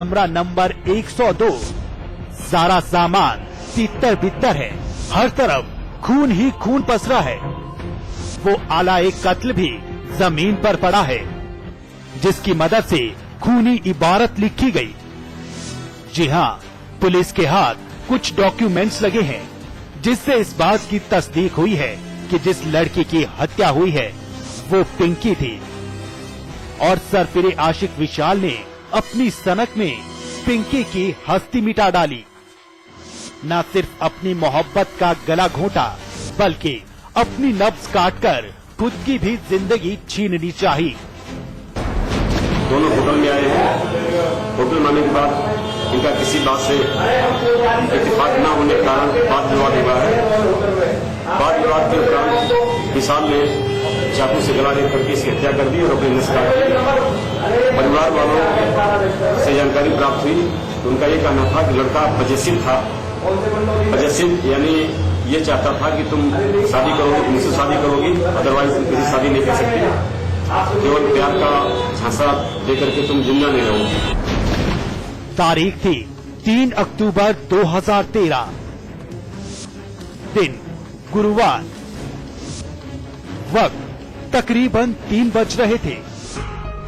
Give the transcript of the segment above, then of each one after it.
कमरा नंबर 102। सारा सामान तितर बितर है, हर तरफ खून ही खून पसरा है। वो आला एक कत्ल भी जमीन पर पड़ा है, जिसकी मदद से खूनी इबारत लिखी गई। जी हाँ, पुलिस के हाथ कुछ डॉक्यूमेंट्स लगे हैं, जिससे इस बात की तस्दीक हुई है कि जिस लड़की की हत्या हुई है वो पिंकी थी। और सरफिरे आशिक विशाल ने अपनी सनक में पिंकी की हस्ती मिटा डाली। न सिर्फ अपनी मोहब्बत का गला घोंटा, बल्कि अपनी नब्ज काटकर खुद की भी जिंदगी छीननी चाहिए। दोनों होटल में आए हैं। होटल में आने के बाद इनका किसी बात से इत्तेफाक न होने के कारण वाद विवाद हुआ है। वाद विवाद के उपरांत विशाल ने चाकू से गला रेत करके इसकी हत्या कर दी और अपनी नस काट दी। परिवार वालों से जानकारी प्राप्त हुई तो उनका ये कहना था कि लड़का पजेसिव था। पजेसिव यानी ये चाहता था कि तुम शादी करोगे, तुमसे शादी करोगी, अदरवाइज तुम किसी शादी नहीं कर सकती। केवल प्यार का झांसा देकर के तुम जिंदा नहीं रहोगे। तारीख थी 3 अक्टूबर 2013, दिन गुरुवार। वक्त तकरीबन 3 बज रहे थे।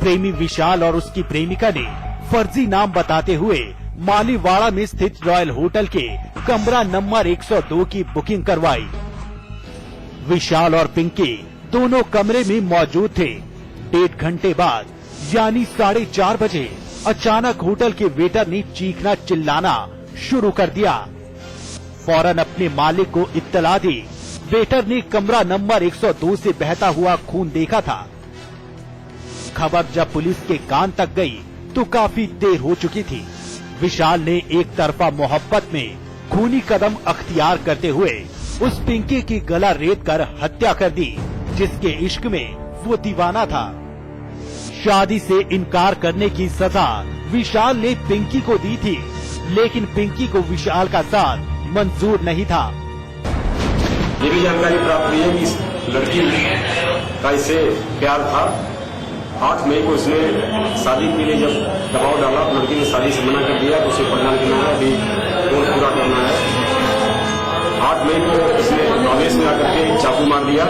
प्रेमी विशाल और उसकी प्रेमिका ने फर्जी नाम बताते हुए मालीवाड़ा में स्थित रॉयल होटल के कमरा नंबर 102 की बुकिंग करवाई। विशाल और पिंकी दोनों कमरे में मौजूद थे। 1.5 घंटे बाद यानी 4:30 बजे अचानक होटल के वेटर ने चीखना चिल्लाना शुरू कर दिया। फौरन अपने मालिक को इत्तला दी। वेटर ने कमरा नंबर 102 से बहता हुआ खून देखा था। खबर जब पुलिस के कान तक गई तो काफी देर हो चुकी थी। विशाल ने एक तरफा मोहब्बत में खूनी कदम अख्तियार करते हुए उस पिंकी की गला रेत कर हत्या कर दी, जिसके इश्क में वो दीवाना था। शादी से इनकार करने की सजा विशाल ने पिंकी को दी थी, लेकिन पिंकी को विशाल का साथ मंजूर नहीं था। ये भी जानकारी प्राप्त हुई है कि इस लड़की का इससे प्यार था। 8 मई को इसने शादी के लिए जब दबाव डाला तो लड़की ने शादी से मना कर दिया तो उसे पढ़ना लिखना है, अभी कोर्स पूरा करना है। 8 मई को इसने आवेश में आकर के चाकू मार दिया।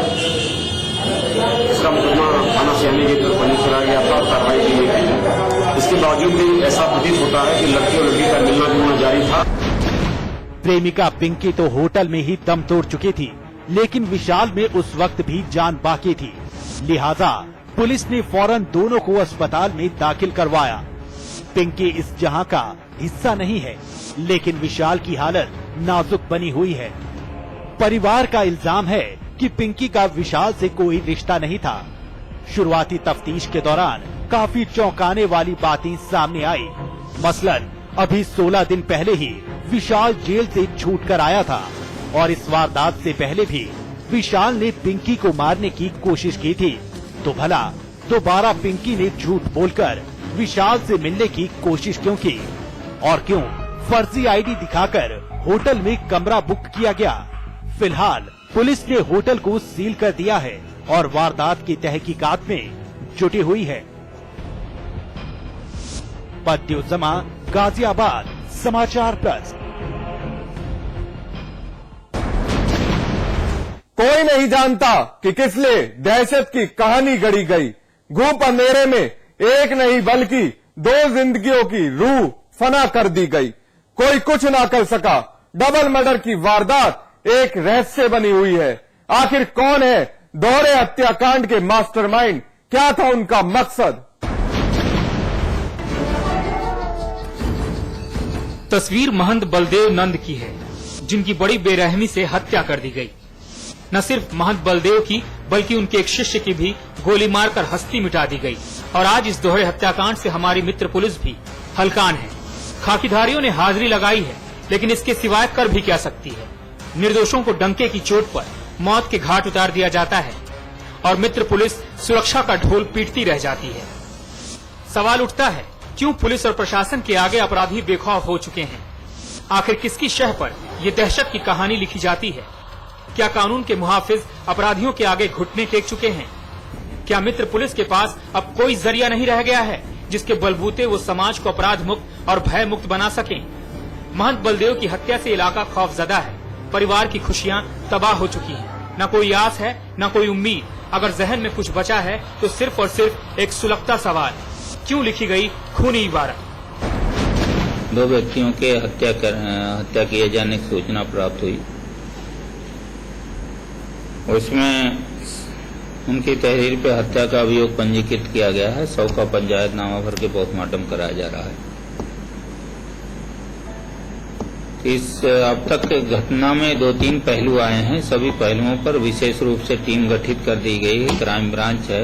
इसका मुकदमा थाना सियानी की तरफ पंजीकृत कराया गया था और कार्रवाई की गई थी। इसके बावजूद भी ऐसा प्रतीत होता है कि लड़की और लड़की का मिलना जुलना जारी था। प्रेमिका पिंकी तो होटल में ही दम तोड़ चुकी थी, लेकिन विशाल में उस वक्त भी जान बाकी थी। लिहाजा पुलिस ने फौरन दोनों को अस्पताल में दाखिल करवाया। पिंकी इस जहां का हिस्सा नहीं है, लेकिन विशाल की हालत नाजुक बनी हुई है। परिवार का इल्जाम है कि पिंकी का विशाल से कोई रिश्ता नहीं था। शुरुआती तफ्तीश के दौरान काफी चौंकाने वाली बातें सामने आई। मसलन अभी 16 दिन पहले ही विशाल जेल से छूट कर आया था और इस वारदात से पहले भी विशाल ने पिंकी को मारने की कोशिश की थी। तो भला दोबारा पिंकी ने झूठ बोलकर विशाल से मिलने की कोशिश क्यों की, और क्यों फर्जी आईडी दिखाकर होटल में कमरा बुक किया गया? फिलहाल पुलिस ने होटल को सील कर दिया है और वारदात की तहकीकात में जुटी हुई है। बद्युज़्ज़मा, गाजियाबाद, समाचार प्लस। कोई नहीं जानता कि किस लिए दहशत की कहानी गढ़ी गई। घूप अंधेरे में एक नहीं बल्कि 2 जिंदगियों की रूह फना कर दी गई। कोई कुछ ना कर सका। डबल मर्डर की वारदात एक रहस्य बनी हुई है। आखिर कौन है दोहरे हत्याकांड के मास्टरमाइंड? क्या था उनका मकसद? तस्वीर महंत बलदेव नंद की है, जिनकी बड़ी बेरहमी से हत्या कर दी गई। न सिर्फ महंत बलदेव की, बल्कि उनके एक शिष्य की भी गोली मारकर हस्ती मिटा दी गई। और आज इस दोहरे हत्याकांड से हमारी मित्र पुलिस भी हलकान है। खाकीधारियों ने हाजिरी लगाई है, लेकिन इसके सिवाय कर भी क्या सकती है? निर्दोषों को डंके की चोट पर मौत के घाट उतार दिया जाता है और मित्र पुलिस सुरक्षा का ढोल पीटती रह जाती है। सवाल उठता है, क्यों पुलिस और प्रशासन के आगे अपराधी बेखौफ हो चुके हैं? आखिर किसकी शह पर ये दहशत की कहानी लिखी जाती है? क्या कानून के मुहाफिज अपराधियों के आगे घुटने टेक चुके हैं? क्या मित्र पुलिस के पास अब कोई जरिया नहीं रह गया है जिसके बलबूते वो समाज को अपराध मुक्त और भय मुक्त बना सकें। महंत बलदेव की हत्या से इलाका खौफजदा है। परिवार की खुशियां तबाह हो चुकी हैं। न कोई आस है, न कोई उम्मीद। अगर जहन में कुछ बचा है तो सिर्फ और सिर्फ एक सुलगता सवाल, क्यों लिखी गई खूनी इबारत। 2 व्यक्तियों के हत्या किए जाने की सूचना प्राप्त हुई। उसमें उनकी तहरीर पे हत्या का अभियोग पंजीकृत किया गया है। 100 का पंचायतनामा भर के पोस्टमार्टम कराया जा रहा है। इस अब तक घटना में 2-3 पहलू आए हैं। सभी पहलुओं पर विशेष रूप से टीम गठित कर दी गई है। क्राइम ब्रांच है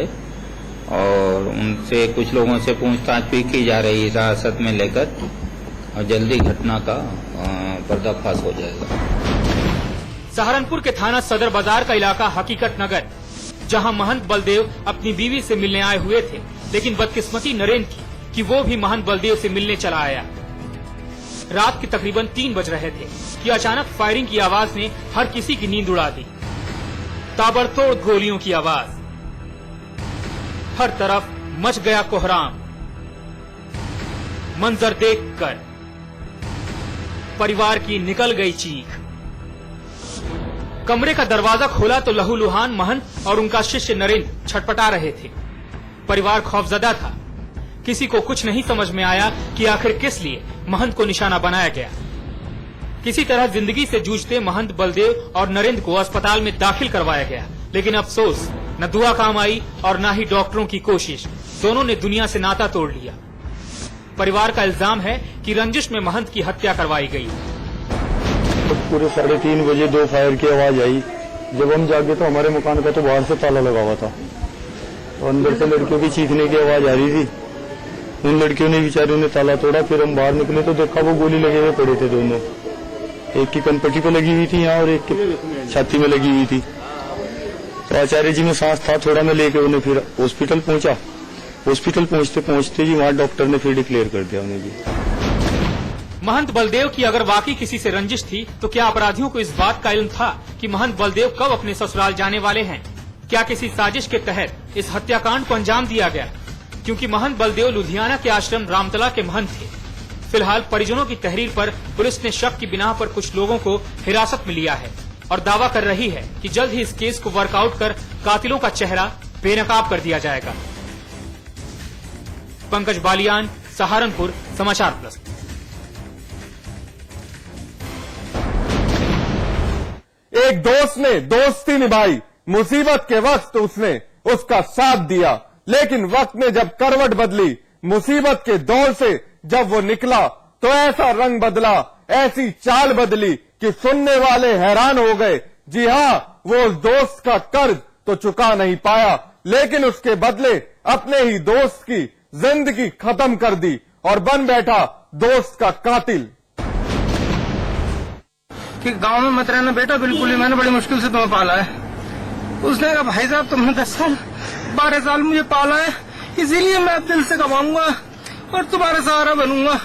और उनसे कुछ लोगों से पूछताछ भी की जा रही है हिरासत में लेकर, और जल्दी घटना का पर्दाफाश हो जाएगा। सहारनपुर के थाना सदर बाजार का इलाका हकीकत नगर, जहां महंत बलदेव अपनी बीवी से मिलने आए हुए थे, लेकिन बदकिस्मती नरेंद्र की कि वो भी महंत बलदेव से मिलने चला आया। रात के तकरीबन 3 बज रहे थे कि अचानक फायरिंग की आवाज ने हर किसी की नींद उड़ा दी। ताबड़तोड़ गोलियों की आवाज, हर तरफ मच गया कोहराम। मंजर देखकर परिवार की निकल गई चीख। कमरे का दरवाजा खोला तो लहूलुहान महंत और उनका शिष्य नरेंद्र छटपटा रहे थे। परिवार खौफजदा था। किसी को कुछ नहीं समझ में आया कि आखिर किस लिए महंत को निशाना बनाया गया। किसी तरह जिंदगी से जूझते महंत बलदेव और नरेंद्र को अस्पताल में दाखिल करवाया गया, लेकिन अफसोस न दुआ काम आई और न ही डॉक्टरों की कोशिश। दोनों ने दुनिया से नाता तोड़ लिया। परिवार का इल्जाम है कि रंजिश में महंत की हत्या करवाई गई। तो पूरे 3:30 बजे 2 फायर की आवाज आई। जब हम जागे तो हमारे मकान का तो बाहर से ताला लगा हुआ था और अंदर से लड़कियों की चीखने की आवाज आ रही थी। उन लड़कियों ने बेचारियों ने ताला तोड़ा। फिर हम बाहर निकले तो देखा वो गोली लगे हुए पड़े थे दोनों। एक की कनपट्टी पे लगी हुई थी यहाँ और एक की छाती में लगी हुई थी। तो आचार्य जी में सांस था थोड़ा, मैं लेके उन्हें फिर हॉस्पिटल पहुंचा। हॉस्पिटल पहुंचते पहुंचते जी वहाँ डॉक्टर ने फिर डिक्लेयर कर दिया उन्हें भी। महंत बलदेव की अगर वाकई किसी से रंजिश थी तो क्या अपराधियों को इस बात का इल्म था कि महंत बलदेव कब अपने ससुराल जाने वाले हैं? क्या किसी साजिश के तहत इस हत्याकांड को अंजाम दिया गया? क्योंकि महंत बलदेव लुधियाना के आश्रम रामतला के महंत थे। फिलहाल परिजनों की तहरीर पर पुलिस ने शक की बिना पर कुछ लोगों को हिरासत में लिया है और दावा कर रही है कि जल्द ही इस केस को वर्कआउट कर कातिलों का चेहरा बेनकाब कर दिया जाएगा। पंकज बालियान, सहारनपुर, समाचार प्लस। एक दोस्त ने दोस्ती निभाई। मुसीबत के वक्त उसने उसका साथ दिया, लेकिन वक्त ने जब करवट बदली, मुसीबत के दौर से जब वो निकला तो ऐसा रंग बदला, ऐसी चाल बदली कि सुनने वाले हैरान हो गए। जी हाँ, वो उस दोस्त का कर्ज तो चुका नहीं पाया, लेकिन उसके बदले अपने ही दोस्त की जिंदगी खत्म कर दी और बन बैठा दोस्त का कातिल। कि गांव में मत रहना बेटा, बिल्कुल ही मैंने बड़ी मुश्किल से तुम्हें पाला है। उसने कहा भाई साहब तुमने 10 साल 12 साल मुझे पाला है, इसीलिए मैं दिल से कमाऊंगा और तुम्हारा सहारा बनूंगा।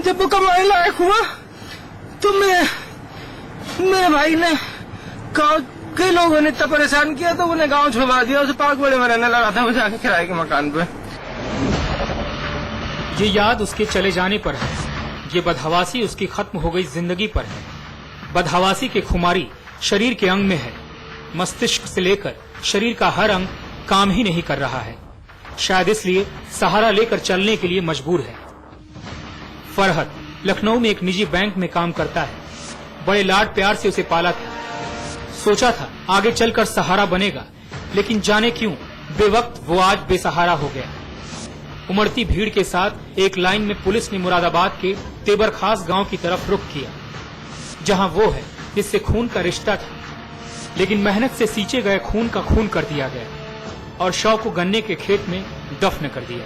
जब वो कमाने लायक हुआ तो मेरे भाई ने गाँव के लोगों ने इतना परेशान किया तो उन्हें गाँव छुड़वा दिया। उसे पाक बड़े में रहने लगा था, वो जाके किराए के मकान पे। ये याद उसके चले जाने पर है, ये बदहवासी उसकी खत्म हो गई जिंदगी पर है। बदहवासी की खुमारी शरीर के अंग में है। मस्तिष्क से लेकर शरीर का हर अंग काम ही नहीं कर रहा है। शायद इसलिए सहारा लेकर चलने के लिए मजबूर है। फरहत लखनऊ में एक निजी बैंक में काम करता है। बड़े लाड प्यार से उसे पाला था। सोचा था आगे चलकर सहारा बनेगा, लेकिन जाने क्यों बेवक्त वो आज बेसहारा हो गया। उमड़ती भीड़ के साथ एक लाइन में पुलिस ने मुरादाबाद के तेबर खास गांव की तरफ रुख किया, जहां वो है जिससे खून का रिश्ता था, लेकिन मेहनत से सींचे गए खून का खून कर दिया गया और शव को गन्ने के खेत में दफन कर दिया।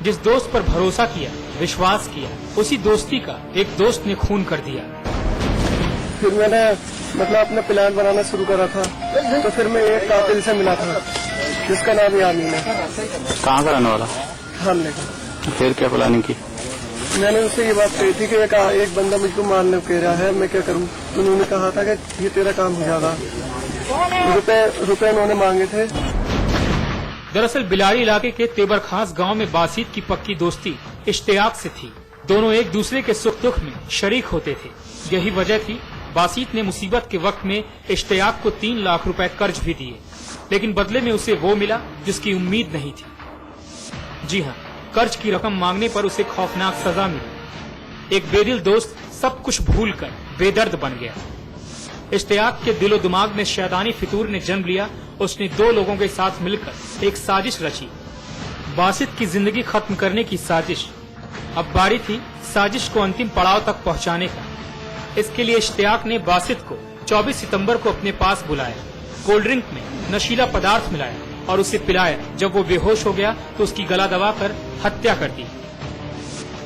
जिस दोस्त पर भरोसा किया, विश्वास किया, उसी दोस्ती का एक दोस्त ने खून कर दिया। फिर मैंने अपना प्लान बनाना शुरू करा था, तो फिर मैं एक कातिल से मिला था जिसका नाम यामीन है। कहाँ का रहने वाला? हमने का। फिर क्या प्लानिंग की? मैंने उससे ये बात कही थी कि एक बंदा मुझको मारने कह रहा है, मैं क्या करूं? तो उन्होंने कहा था कि ये तेरा काम हो जाएगा। रुपए उन्होंने मांगे थे। दरअसल बिलाड़ी इलाके के तेबर खास गाँव में बासित की पक्की दोस्ती इश्तियाक से थी। दोनों एक दूसरे के सुख दुख में शरीक होते थे। यही वजह थी बासित ने मुसीबत के वक्त में इश्तियाक को 3 लाख रुपए कर्ज भी दिए, लेकिन बदले में उसे वो मिला जिसकी उम्मीद नहीं थी। जी हाँ, कर्ज की रकम मांगने पर उसे खौफनाक सजा मिली। एक बेदिल दोस्त सब कुछ भूलकर बेदर्द बन गया। इश्तियाक के दिलो दिमाग में शैतानी फितूर ने जन्म लिया। उसने 2 लोगों के साथ मिलकर एक साजिश रची, बासित की जिंदगी खत्म करने की साजिश। अब बारी थी साजिश को अंतिम पड़ाव तक पहुंचाने का। इसके लिए इश्तियाक ने बासित को 24 सितंबर को अपने पास बुलाया, कोल्ड ड्रिंक में नशीला पदार्थ मिलाया और उसे पिलाया। जब वो बेहोश हो गया तो उसकी गला दबाकर हत्या कर दी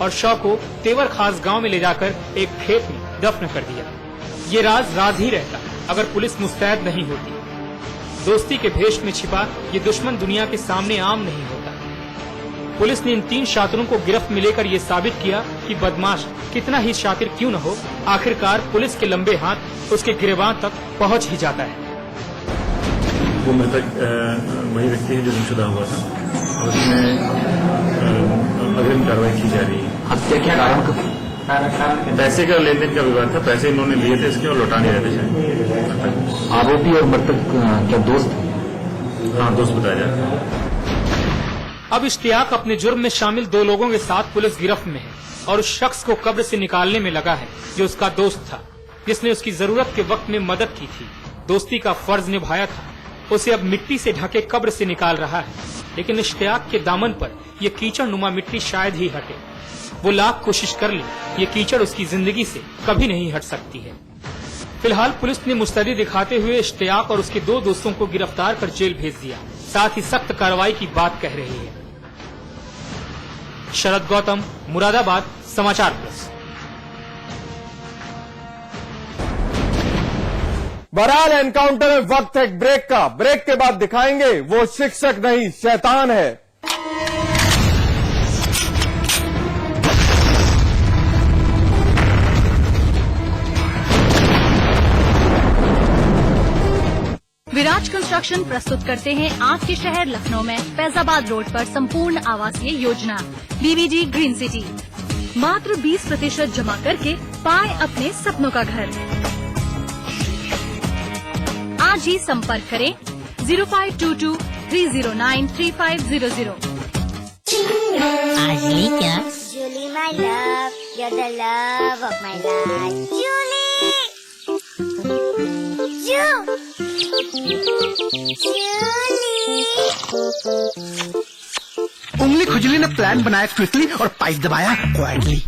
और शव को तेवर खास गांव में ले जाकर एक खेत में दफन कर दिया। ये राज ही रहता अगर पुलिस मुस्तैद नहीं होती। दोस्ती के भेष में छिपा ये दुश्मन दुनिया के सामने आम नहीं होता। पुलिस ने इन 3 शातिरों को गिरफ्त में लेकर ये साबित किया कि बदमाश कितना ही शातिर क्यों न हो, आखिरकार पुलिस के लंबे हाथ उसके गिरबान तक पहुंच ही जाता है। वो मृतक वही व्यक्ति है जो गुमशुदा हुआ था और उसमें अग्रिम कार्रवाई की जा रही है। हत्या क्या कारण का? पैसे का लेन देन का विवाद था। पैसे इन्होंने लिए थे इसके और लौटा नहीं रहे थे। आरोपी और मृतक क्या दोस्त? हाँ, दोस्त बताया जा रहा है। अब इश्तियाक अपने जुर्म में शामिल 2 लोगों के साथ पुलिस गिरफ्त में है और उस शख्स को कब्र से निकालने में लगा है जो उसका दोस्त था, जिसने उसकी जरूरत के वक्त में मदद की थी, दोस्ती का फर्ज निभाया था। उसे अब मिट्टी से ढके कब्र से निकाल रहा है, लेकिन इश्तियाक के दामन पर यह कीचड़ नुमा मिट्टी शायद ही हटे। वो लाख कोशिश कर ले, ये कीचड़ उसकी जिंदगी से कभी नहीं हट सकती है। फिलहाल पुलिस ने मुस्तैदी दिखाते हुए इश्तियाक और उसके 2 दोस्तों को गिरफ्तार कर जेल भेज दिया, साथ ही सख्त कार्रवाई की बात कह रही है। शरद गौतम, मुरादाबाद, समाचार प्लस। बहरहाल एनकाउंटर में वक्त है ब्रेक का। ब्रेक के बाद दिखाएंगे वो शिक्षक नहीं शैतान है। विराज कंस्ट्रक्शन प्रस्तुत करते हैं आपके शहर लखनऊ में फैजाबाद रोड पर संपूर्ण आवासीय योजना बीबीजी ग्रीन सिटी। मात्र 20% जमा करके पाए अपने सपनों का घर। आज ही संपर्क करें 0522 309 3500। आज ली क्या? Julie, my love, you're the love of my life. Julie! उंगली खुजली ने प्लान बनाया क्विकली और पाइप दबाया क्वाइटली।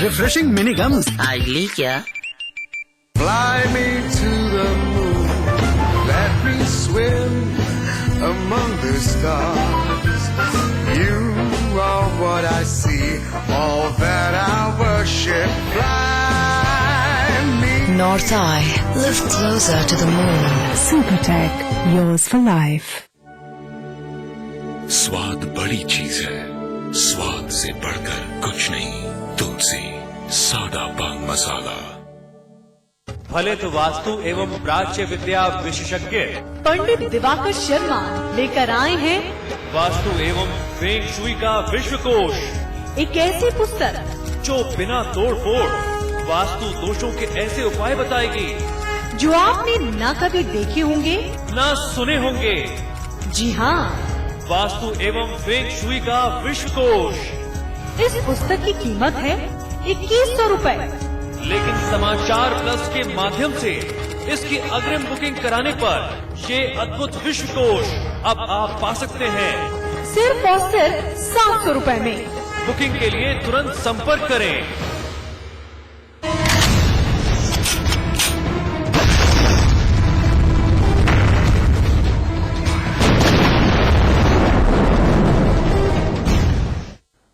Refreshing mini gums. आज ली क्या? Fly me to the moon, let me swim among the stars. You are what I see, all that I worship. Fly me. North Eye, live closer to the moon. Supertech, yours for life. स्वाद बड़ी चीज है, स्वाद से बढ़कर कुछ नहीं। तुलसी, सादा पान मसाला। भले तो वास्तु एवं प्राच्य विद्या विशेषज्ञ पंडित दिवाकर शर्मा लेकर आए हैं वास्तु एवं फेंग शुई का विश्वकोश, एक ऐसी पुस्तक जो बिना तोड़ फोड़ वास्तु दोषों के ऐसे उपाय बताएगी जो आपने न कभी देखे होंगे न सुने होंगे। जी हाँ, वास्तु एवं फेंग शुई का विश्वकोश। इस पुस्तक की कीमत है 2100 रुपए, लेकिन समाचार प्लस के माध्यम से इसकी अग्रिम बुकिंग कराने पर ये अद्भुत विश्वकोश अब आप पा सकते हैं सिर्फ और सिर्फ 700 रुपए में। बुकिंग के लिए तुरंत संपर्क करें।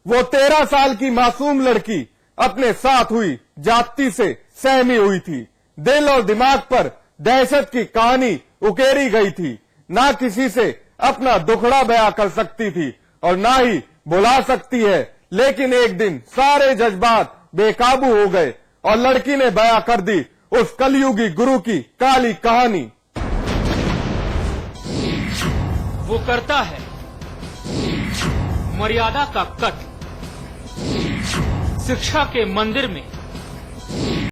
वो 13 साल की मासूम लड़की अपने साथ हुई जाति से सहमी हुई थी। दिल और दिमाग पर दहशत की कहानी उकेरी गई थी। ना किसी से अपना दुखड़ा बयां कर सकती थी और ना ही बुला सकती है, लेकिन एक दिन सारे जज्बात बेकाबू हो गए और लड़की ने बयां कर दी उस कलयुगी गुरु की काली कहानी। वो करता है मर्यादा का कत्ल शिक्षा के मंदिर में।